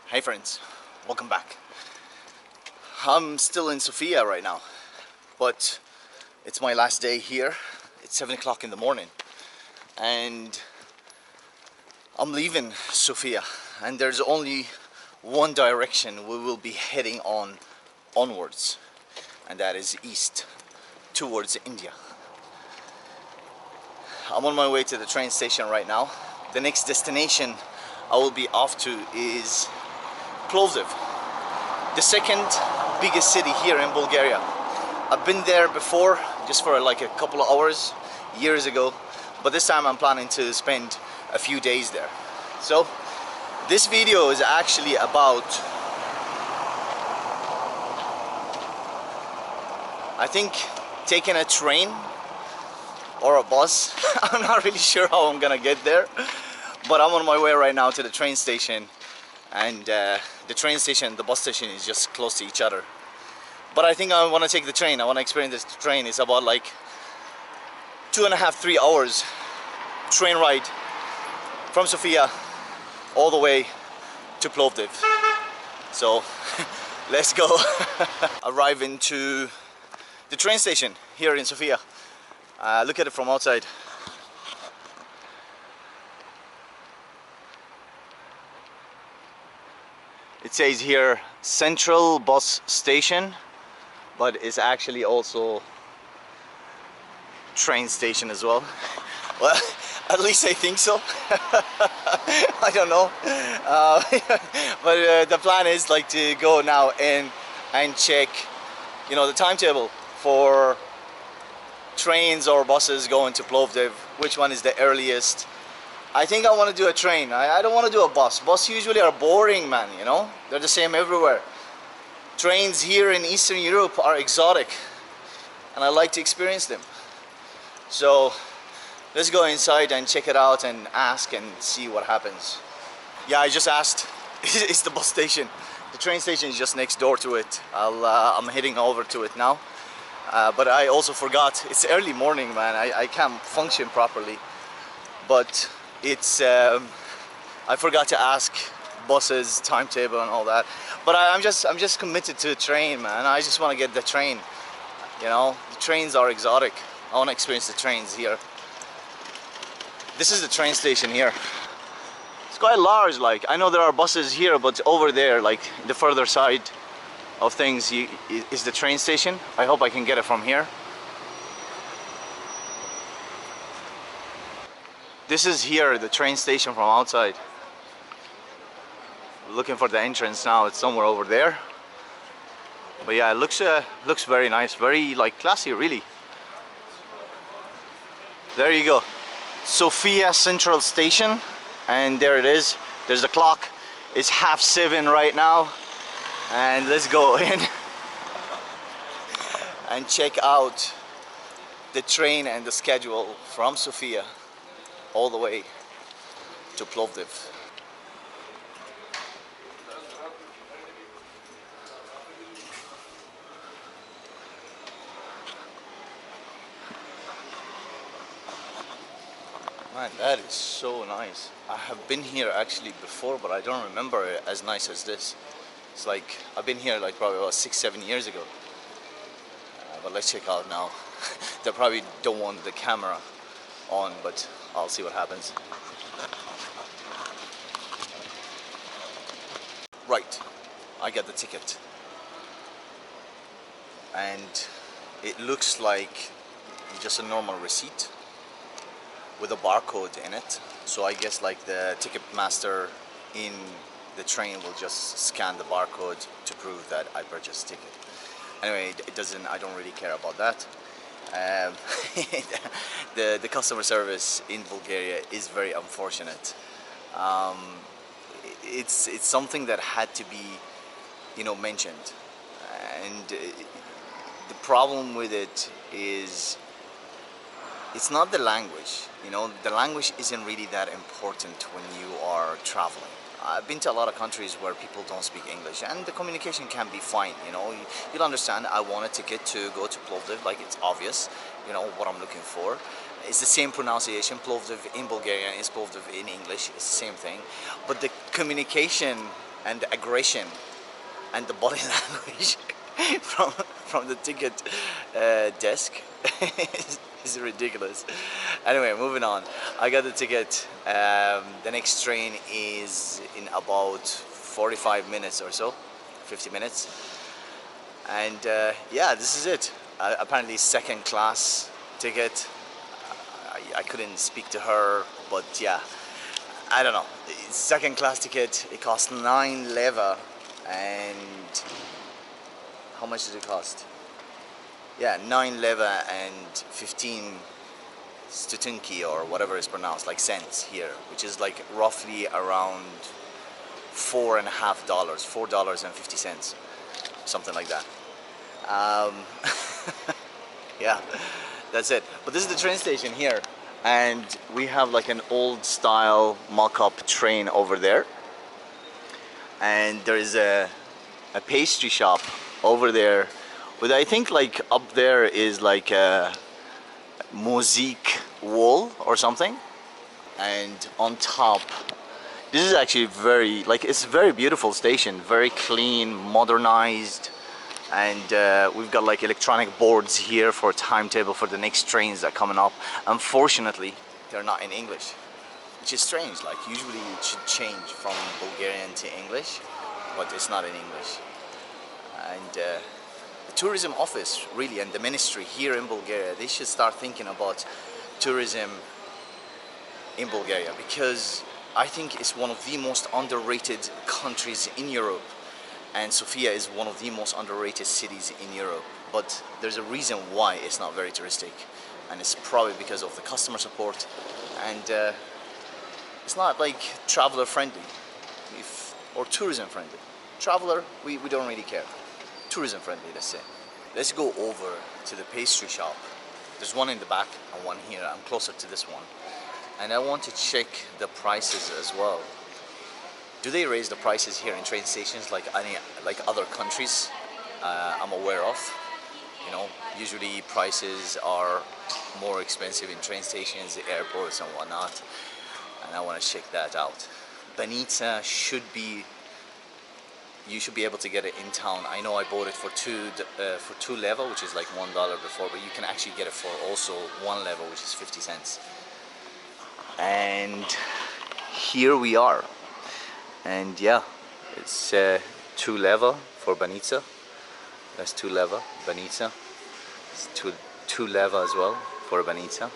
Hey friends, welcome back. I'm still in Sofia right now, but it's my last day here. It's 7 o'clock in the morning and I'm leaving Sofia, and there's only one direction we will be heading onwards, and that is east towards India. I'm on my way to the train station right now. The next destination I will be off to is Plovdiv, the second biggest city here in Bulgaria. I've been there before, just for like a couple of hours, years ago, but this time I'm planning to spend a few days there. So this video is actually about, I think, taking a train or a bus. I'm not really sure how I'm gonna get there, but I'm on my way right now to the train station, and the train station, the bus station is just close to each other. But I think I want to take the train. I want to experience this train. It's about like 2.5–3 hours train ride from Sofia all the way to Plovdiv. So let's go. Arrive into the train station here in Sofia. Look at it from outside. It says here Central Bus Station, but it's actually also train station as well. Well, at least I think so. I don't know. But the plan is like to go now in and check, the timetable for trains or buses going to Plovdiv. Which one is the earliest? I think I want to do a train. I don't want to do a bus. Bus usually are boring, man, They're the same everywhere. Trains here in Eastern Europe are exotic, and I like to experience them. So let's go inside and check it out and ask and see what happens. Yeah, I just asked. It's the bus station. The train station is just next door to it. I'm heading over to it now. But I also forgot. It's early morning, man. I can't function properly. But it's I forgot to ask buses, timetable and all that. But I'm just committed to the train, man. I just want to get the train. The trains are exotic. I want to experience the trains here. This is the train station here. It's quite large. Like, I know there are buses here, but over there, like the further side of things, is the train station. I hope I can get it from here. This is here, the train station from outside. Looking for the entrance now. It's somewhere over there. But yeah, it looks very nice, very like classy, really. There you go, Sofia Central Station, and there it is. There's the clock. It's 7:30 right now, and let's go in and check out the train and the schedule from Sofia all the way to Plovdiv. Man, that is so nice. I have been here actually before, but I don't remember it as nice as this. It's like, I've been here like probably about 6–7 years ago. But let's check out now. They probably don't want the camera on, but I'll see what happens. Right, I got the ticket. And it looks like just a normal receipt with a barcode in it. So I guess like the ticket master in the train will just scan the barcode to prove that I purchased a ticket. Anyway, I don't really care about that. The customer service in Bulgaria is very unfortunate. It's something that had to be, mentioned. And the problem with it is, it's not the language. The language isn't really that important when you are traveling. I've been to a lot of countries where people don't speak English, and the communication can be fine. You'll understand. I want a ticket to go to Plovdiv, like it's obvious, what I'm looking for. It's the same pronunciation. Plovdiv in Bulgarian is Plovdiv in English. It's the same thing. But the communication and the aggression and the body language from the ticket desk is ridiculous. Anyway, moving on. I got the ticket. The next train is in about 45 minutes or so, 50 minutes. And yeah, this is it. Apparently second class ticket. I couldn't speak to her, but yeah, I don't know. Second class ticket, it cost 9 leva, and how much did it cost? Yeah, 9 leva and 15 stutunki, or whatever it's pronounced, like cents here, which is like roughly around $4.50, $4.50, something like that. Yeah, that's it. But this is the train station here, and we have like an old style mock-up train over there, and there is a pastry shop over there, but I think like up there is like a mosaic wall or something, and on top, this is actually very, like, it's a very beautiful station, very clean, modernized, and we've got like electronic boards here for a timetable for the next trains that are coming up. Unfortunately, they're not in English, which is strange. Like, usually it should change from Bulgarian to English, but it's not in English. And the tourism office, really, and the ministry here in Bulgaria, they should start thinking about tourism in Bulgaria, because I think it's one of the most underrated countries in Europe, and Sofia is one of the most underrated cities in Europe. But there's a reason why it's not very touristic, and it's probably because of the customer support, and it's not like traveler friendly, or tourism friendly. Traveler, we don't really care. Tourism friendly, let's say. Let's go over to the pastry shop. There's one in the back and one here. I'm closer to this one, and I want to check the prices as well. Do they raise the prices here in train stations like other countries I'm aware of? You know, usually prices are more expensive in train stations, the airports and whatnot, and I want to check that out. Banitsa should be, you should be able to get it in town. I know I bought it for two leva, which is like $1 before, but you can actually get it for also 1 leva, which is 50 cents. And here we are. And yeah, it's 2 leva for Banitsa. That's 2 leva, Banitsa. It's two leva as well for Banitsa.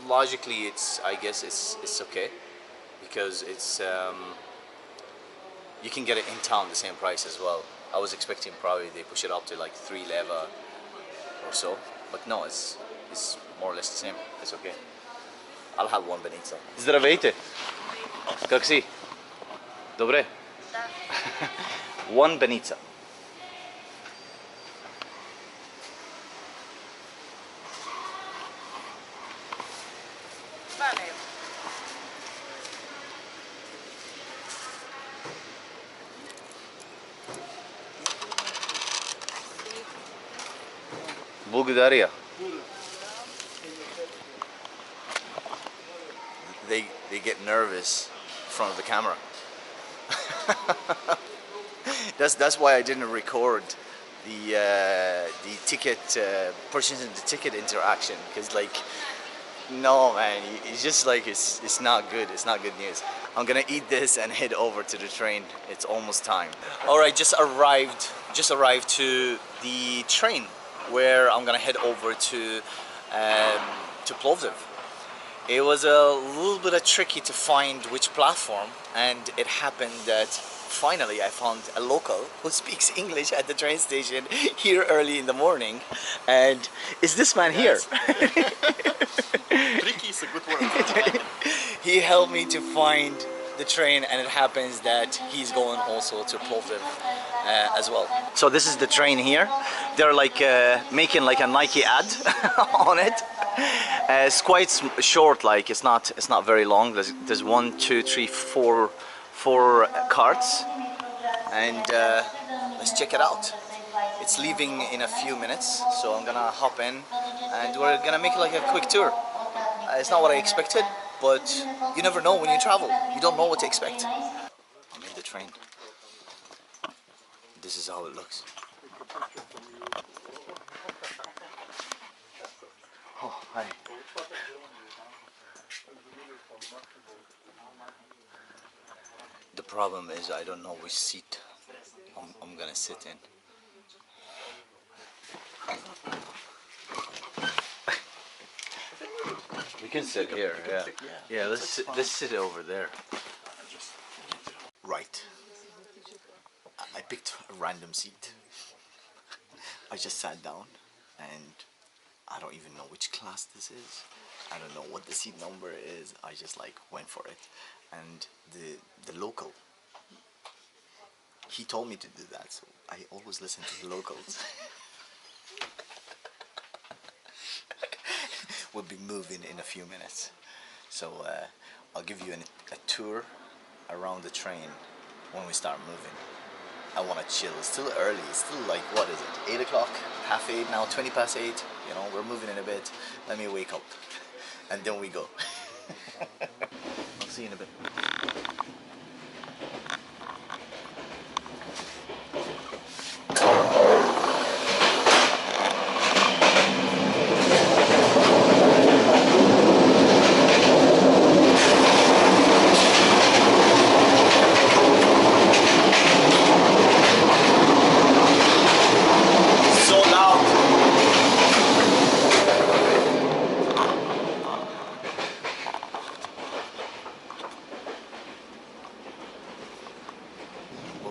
Logically, I guess it's okay, because it's you can get it in town the same price as well. I was expecting probably they push it up to like 3 leva or so, but no, it's more or less the same. It's okay. I'll have 1 Banitsa. Здравейте! Как си? Добре? Да. 1 Banitsa. Bulgaria. They get nervous in front of the camera. That's why I didn't record the ticket purchasing the ticket interaction, because like, no man, it's just like it's not good. It's not good news. I'm gonna eat this and head over to the train. It's almost time. All right, just arrived to the train where I'm gonna head over to Plovdiv. It was a little bit tricky to find which platform, and it happened that finally I found a local who speaks English at the train station here early in the morning. And is this man here? Tricky is a good word. He helped me to find the train, and it happens that he's going also to Plovdiv as well. So this is the train here. They're like making like a Nike ad on it. It's quite short, like it's not very long. There's 1, 2, 3, 4 carts, and let's check it out. It's leaving in a few minutes, so I'm gonna hop in and we're gonna make like a quick tour. It's not what I expected, but you never know when you travel. You don't know what to expect. I'm in the train. This is how it looks. Oh, hi. The problem is I don't know which seat I'm gonna sit in. We can sit here, yeah. Yeah, let's sit over there. Right. I picked a random seat. I just sat down and I don't even know which class this is. I don't know what the seat number is. I just like went for it. And the local, he told me to do that, so I always listen to the locals. We'll be moving in a few minutes. So I'll give you a tour around the train when we start moving. I want to chill. It's still early. It's still like, what is it? 8 o'clock? Half 8 now, 20 past 8. You know, we're moving in a bit. Let me wake up. And then we go. I'll see you in a bit.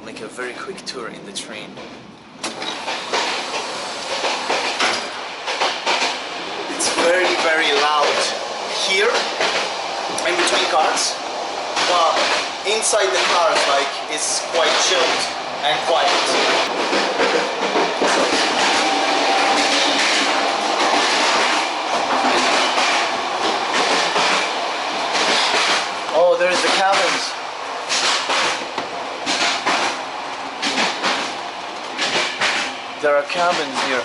Make a very quick tour in the train. It's very, very loud here in between cars, but inside the cars, like, it's quite chilled and quiet. Oh, there's the cabins. There are cabins here.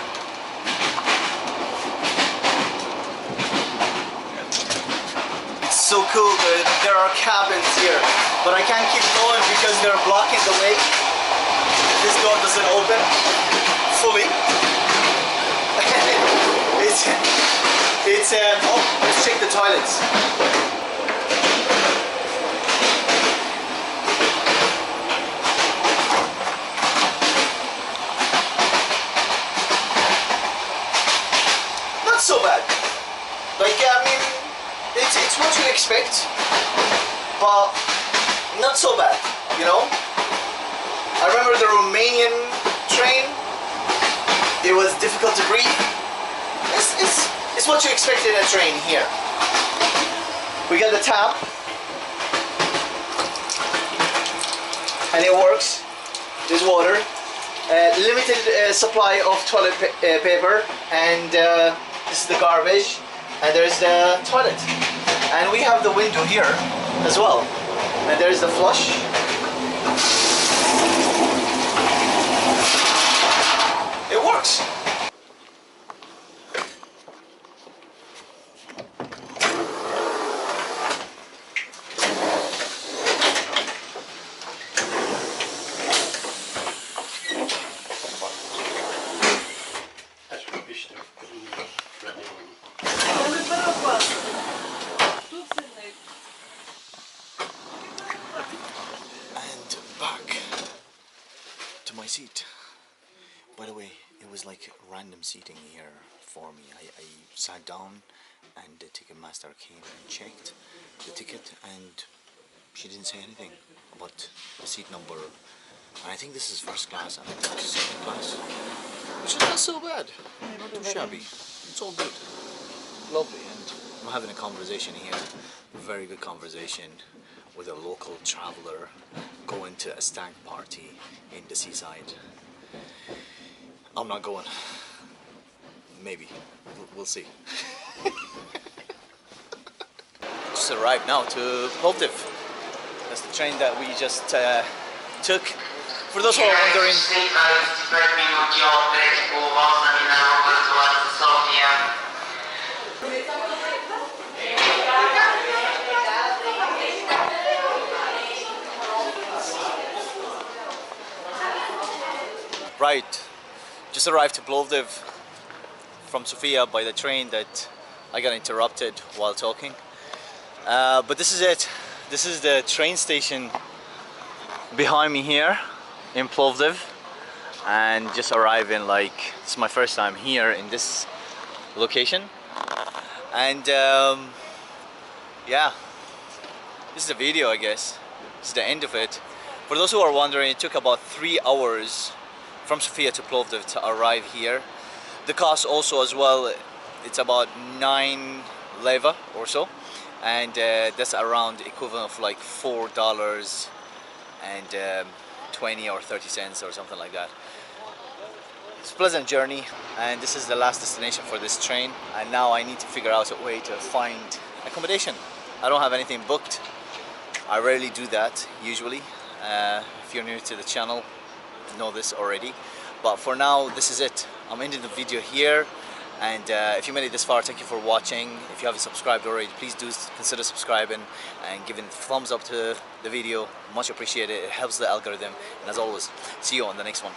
It's so cool that there are cabins here, but I can't keep going because they're blocking the way. This door doesn't open fully. Oh, let's check the toilets. So bad. Like, I mean, it's what you expect, but not so bad, you know? I remember the Romanian train. It was difficult to breathe. It's what you expect in a train here. We got the tap, and it works. There's water. Limited supply of toilet paper, and this is the garbage, and there's the toilet, and we have the window here as well, and there's the flush. It works. My seat. By the way, it was like random seating here for me. I sat down and the Ticketmaster came and checked the ticket, and she didn't say anything about the seat number. And I think this is first class and I think this is second class, which is not so bad, not too shabby. It's all good, lovely. And I'm having a conversation here, a very good conversation with a local traveler going to a stag party in the seaside. I'm not going. Maybe. We'll see. Just arrived now to Plovdiv. That's the train that we just took. For those who are wondering, Right, just arrived to Plovdiv from Sofia by the train that I got interrupted while talking. But this is it. This is the train station behind me here in Plovdiv, and just arriving, like, this is my first time here in this location. And yeah, this is the video, I guess. This is the end of it. For those who are wondering, it took about 3 hours from Sofia to Plovdiv to arrive here. The cost also as well, it's about 9 leva or so, and that's around equivalent of like $4 and 20 or 30 cents or something like that. It's a pleasant journey, and this is the last destination for this train, and now I need to figure out a way to find accommodation. I don't have anything booked. I rarely do that usually. If you're new to the channel, you know this already, but for now this is it. I'm ending the video here, and if you made it this far, thank you for watching. If you haven't subscribed already, please do consider subscribing and giving a thumbs up to the video. Much appreciated. It helps the algorithm, and as always, see you on the next one.